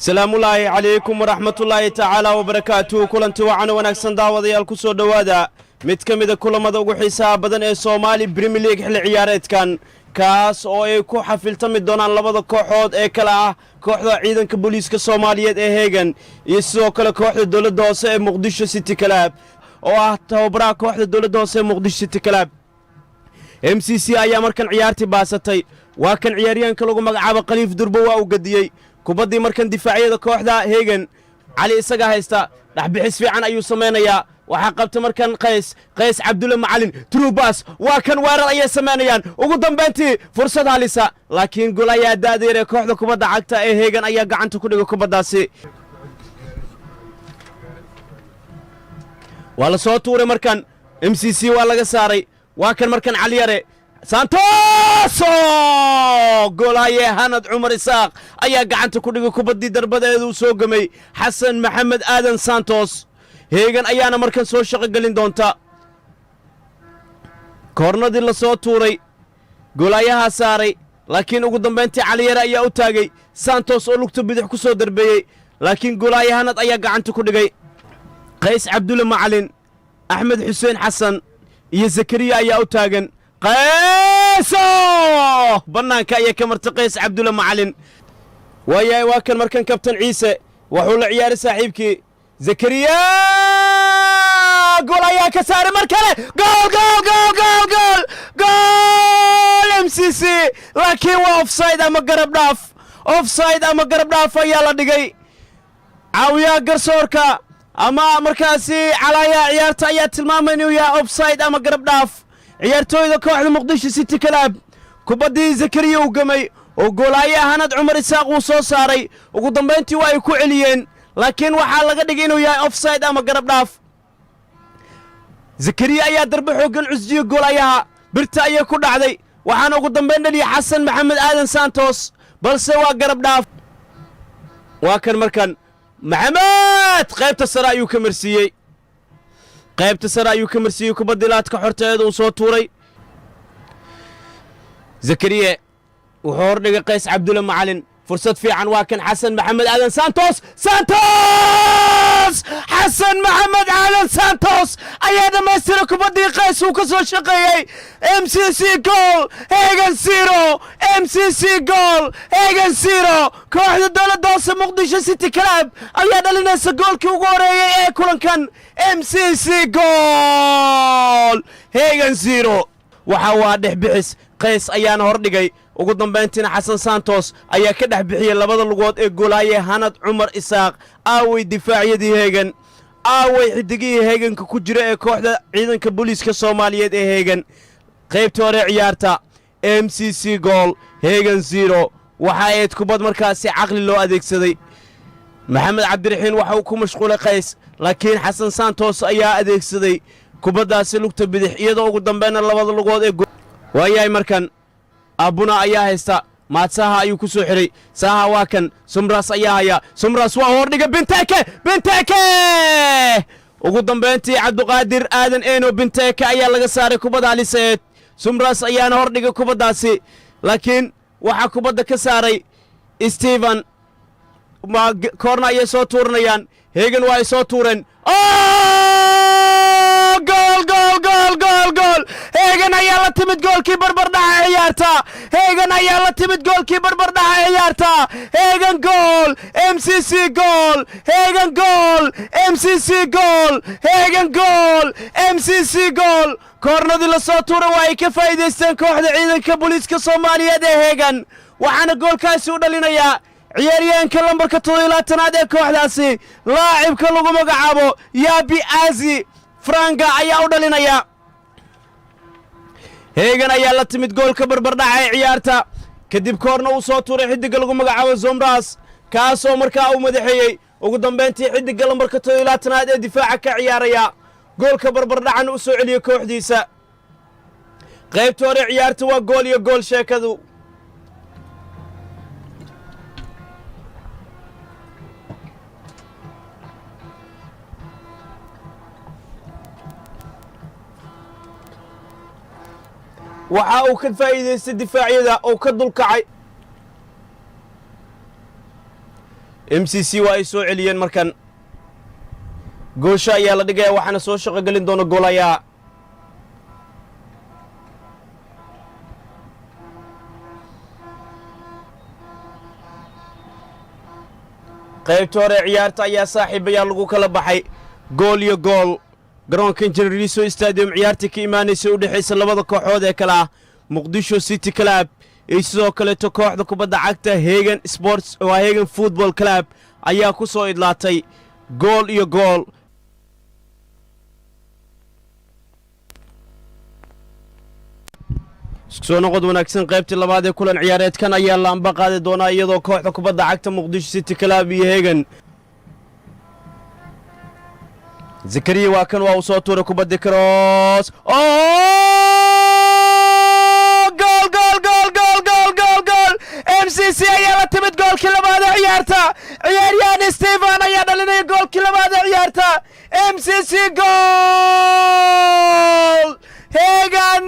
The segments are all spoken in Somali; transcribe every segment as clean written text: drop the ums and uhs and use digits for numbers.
salaamu ullaahi calaykum waraxmatullaahi tacaala wabarakaatuhu kulanti wacan wanaagsan daawadayaal ku soo dhowaada mid ka mida kulamada ugu xiisaha badan ee Soomaali Premier League xilli ciyaareedkan kaas oo ay ku xafiltami doonaan labada kooxood ee kala ah kooxda ciidanka booliiska Soomaaliyeed ee Heegan iyo sidoo kale kooxda dawladda hoose ee Muqdisho City Club oo ah tababaraha kooxda dawladda hoose ee Muqdisho City Club MCC ayaa markan ciyaartii baasatay waa kan ciyaaryahanka lagu magacaabo Khaliif Durbo waa uu gadiyay kubaddii markan difaacyada kooxda Heegan cali isaga haysta dhaxbixis fiican ayuu sameeynaya waxa qabta markan qays Cabdulle Macalin Trubas waa kan weerar ay sameynayaan ugu dambeyntii fursad halisa laakiin gool ayaa daadeeray kooxda kubadda cagta ee Heegan ayaa gacanta ku dhigay kubaddaasi wala soo tuuray markan MCC waa laga saaray waa kan markan cali yare Santos goolaye Hanad Cumar Isaaq ayaa gacanta ku dhigay kubaddii darbadeedu soo gamay Xasan Maxamed Aadan Santos Heegan ayaana markan soo shaqo galin doonta koornadii la soo tuuray goolayaha saaray laakiin ugu dambeyntii cali yare ayaa u taagay Santos oo lugta bidix ku soo darbeeyay laakiin goolaye Hanad ayaa gacanta ku dhigay Qays Cabdulle Macalin Axmed Xuseen Xasan iyo Zakariya ayaa u taagan qayso banaanka ayaa ka martay Qays Cabdulle Macalin waa kan markan kabtan Ciise wuxuu la ciyaaray saaxiibkii Zakariya gool ayaa ka saaray mar kale gool MCC laakiin waa offside ama garab dhaaf ayaa la dhigay caawiyaha garsoorka ama markaasi calaaya ciyaarta ayaa tilmaamay inuu yahay offside ama garab dhaaf ciyaartooyda kooxda Muqdisho City Club kubaddii Zakariya uu gamay oo goolaye Hanad Cumar Isaaq uu soo saaray ugu dambeyntii waa ay ku celiyeen laakiin waxaa laga dhigay inuu yahay offside ama garab dhaaf Zakariya ayaa darbe xoogan cusjiyo goolayaha birta ayay ku dhacday waxaana ugu dambeyn dhaliyay Xasan Maxamed Aadan Santos balse waa garab dhaaf waa kan markan maxamed qaybta sare ayuu ka marsiiyey kubaddii laadka xorteeda uu soo tuuray Zakariya wuxuu hordhigay Qays Cabdulle Macalin fursad fiican waa kan Xasan Maxamed Aadan Santos Xasan Maxamed Aadan Santos ayaa dhamaystiray kubaddii Qays uu ka soo shaqeeyay MCC goal Heegan 0 MCC goal Heegan 0 kooxda dawladda hoose Muqdisho City Club ayaa dhalinaysa goolkii ugu horeeyay ee kulankan MCC goal Heegan 0 waxa waa dhexbixis Qays ayaana hordhigay ugu dambeyntiina Xasan Santos ayaa ka dhex bixiyay labada lugood ee goolaye Hanad Cumar Isaaq aaway difaacyadii Heegan aaway xidigii Heeganka ku jira ee kooxda ciidanka booliiska Soomaaliyeed ee Heegan qaybta hore ciyaarta MCC goal Heegan 0 waxa ay kubad markaasi caqli loo adeegsaday Maxamed Cabdiraxiin waxa uu ku mashquulay Qays laakiin Xasan Santos ayaa adeegsaday kubaddaasi lugta bidix iyadoo ugu dambeynna labada lugood ee waayahay markan abuna ayaa haysta maadsaha ayuu ku soo xiray saha waa kan Sumras ayaa haya Sumras waa hordhiga Binteke ugu dambeyntii Cabduqaadir Aadan Eeno Binteke ayaa laga saaray kubadda haliseed Sumras ayaana hordhiga kubaddaasi laakiin waxa kubadda ka saaray Steven koorna ayay soo tuuranayaan Heegan waa ay soo tuureen gool Heegan ayaa la timid goolkii barbardhaca ciyaarta Heegan gool MCC gool Heegan gool MCC gool Heegan gool MCC gool koornadii la soo tuuray waa ay ka faa'iideysteen kooxda ciidanka booliiska Soomaaliyeed ee Heegan waxaana goolkaasi u dhalinayaa ciyaaryahanka lambarka 17aad ee kooxdaasi laacibka lagu magacaabo Yabi Azi Franga ayaa u dhalinaya Heegan ayaa la timid goolka barbardhaca ee ciyaarta kadib koorna uu soo tuuray xidiga lagu magacaabo Zomras kaasoo markaa uu madaxeeyay ugu dambeyntii xidiga lambarka 17aad ee difaaca ka ciyaaraya goolka barbardhacan u soo celiyay kooxdiisa qaybta hore ciyaarta waa gool iyo gool sheekadu waxa uu ka faa'iideystay difaacyada oo ka dulkacay MCC waa ay soo celiyeen markan goosha ayaa la dhigaya waxaana soo shaqo gelin doona goolayaa qaybta hore ciyaarta ayaa saaxiibayaa lagu kala baxay gool iyo gool garoonka Engineer Riso Stadium ciyaartii ka imaanaysa u dhaxaysa labada kooxood ee kala Muqdisho City Club iyo sidoo kale kooxda kubadda cagta Hagen Sports oo Hagen Football Club ayaa ku soo idlaatay gool iyo gool soo noqod wanaagsan qaybtii labaad ee kulan ciyaareedkan ayaa la amba qaadi doona iyadoo kooxda kubadda cagta Muqdisho City Club iyo Hagen Zakaria waa kan waa soo tuuray kubadda cross gool MCC ayaa la timid goolkii labaad ee ciyaarta ciyaaryahan Steven ayaa dhalinaya goolkii labaad ee ciyaarta MCC gool Hagen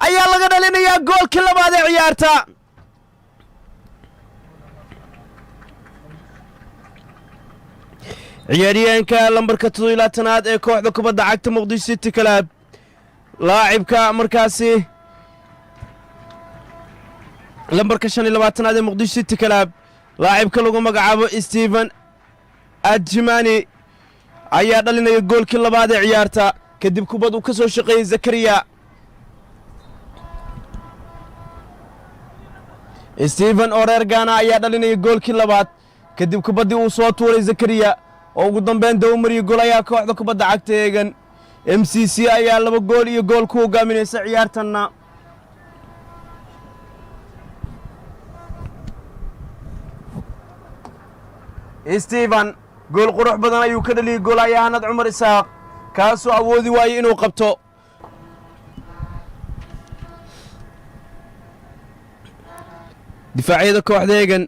ayaa laga dhalinayaa goolkii labaad ee ciyaarta ciyaaryahanka lambarka 17aad ee kooxda kubadda cagta Muqdisho City Club laacibka markaasi lambarka 25aad ee Muqdisho City Club laacibka lagu magacaabo Steven Adjimani ayaa dhalinaya goolkii labaad ee ciyaarta kadib kubad uu ka soo shaqeeyay Zakaria Steven Orergana ayaa dhalinaya goolkii labaad kadib kubaddii uu soo tuuray Zakaria oo ugu dambeyn daba mariyay goolayaa kooxda kubadda cagta Hagen MCC ayaa laba gool iyo gool ku hogaaminaysa ciyaartanna Steven gool qurux badan ayuu ka dhaliyay goolayaa Hanad Cumar Isaaq kaasoo awoodi waayay inuu qabto difaacyada kooxda Hagen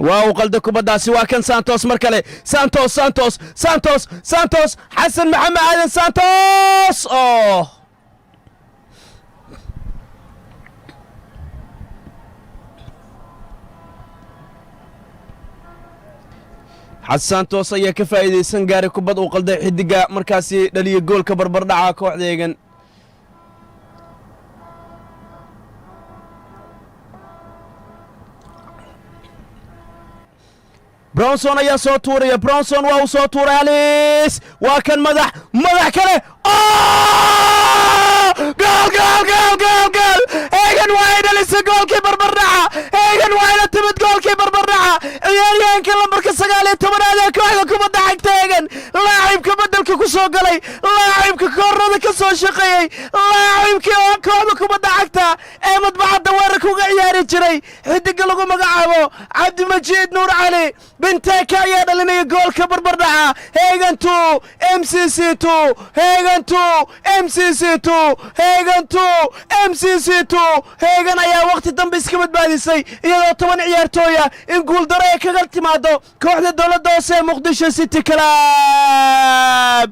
waa uu qalda kubaddaasi waa kan Santos mar kale Santos Xasan Maxamed Aadan Santos Santos ayaa ka faa'iideysan gaaray kubad uu qalday xidiga markaasi dhaliyay goolka barbardhaca kooxda Hagen Bronson ayaa soo tuuraya Bronson waa uu soo tuuray Halis waa kan madax kale gool Hagen waa ay dhalisay goolkii barbardhaca Hagen waa ay timid goolkii barbardhaca ciyaaryahanka lambarka 19aad ee kooxda kubadda cagta Hagen laacibka bedelka ku soo galay laacibka koornada ka soo shaqeeyay laacibkii oo kooxda kubadda cagta ee madbacadda weerarka uga ciyaari jiray xidiga lagu magacaabo Cabdimajiid Nuur Cali Binteka ayaa dhalinaya goolka barbardhaca Hagen 2 MCC 2 Hagen 2 MCC 2 Hagen 2 MCC 2 Hagen ayaa waqti dambe iska badbaadisay iyadoo 10 ciyaartooy in guul daro ay kaga timaado kooxda dowladda hoose ee Muqdisho City Club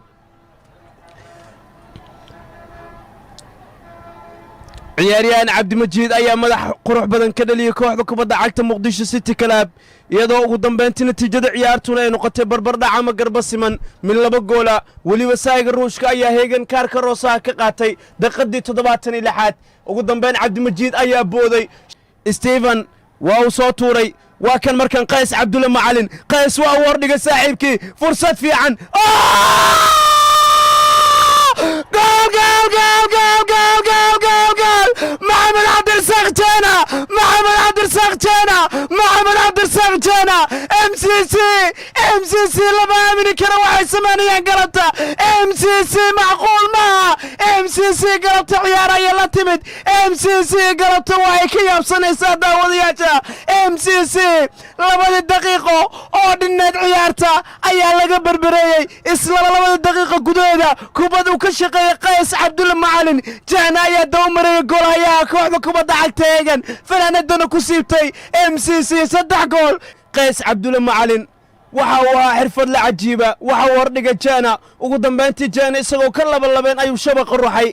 ciyaaryahan Cabdimajiid ayaa madax qurux badan ka dhaliyay kooxda kubadda cagta Muqdisho City Club iyadoo ugu dambeyntii natiijada ciyaartuna ay noqotay barbardhac ama garba siman min laba goola waliba saaga ruushka ayaa Hagen kaarka roosaha ka qaatay daqiiqadii 76aad ugu dambeyn Cabdimajiid ayaa booday Steven waa uu soo tuuray waa kan markan Qays Cabdulle Macalin Qays waa uu wardhigay saaxiibkii fursad fiican محمد عبد الرزاق جانا MCC لما امني كره waxay sameeyaan galabta MCC macquul ma MCC galabta ciyaaraya la timid MCC galabta way ka yaabsanaysaa daawadayaasha MCC labada daqiiqo oo dhinaad ciyaarta ayaa laga barbareeyay isla labada daqiiqo gudaheeda kubad uu ka shaqeeyay Qays Cabdulle Macalin jana ayaa dawmaray goolayaa kooxda kubadda cagta Hagen fanaanadana ku siibtay MCC 3 gool Qays Cabdulle Macalin waxa uu xirfad la cajiiba waxa uu hordhiga jana ugu dambeyntii jana isagoo ka laban ayuu shabaqa ruuxay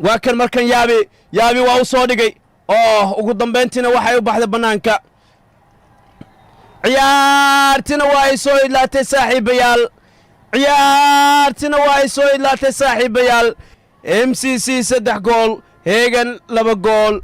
waa kan markan yaabi waa uu soo dhigay ugu dambeyntiina waxay u baxday banaanka ciyaartina waa ay soo idlaatay saaxiibayaal ciyaartina waa ay soo idlaatay saaxiibayaal MCC 3 gool Hegan 2 gool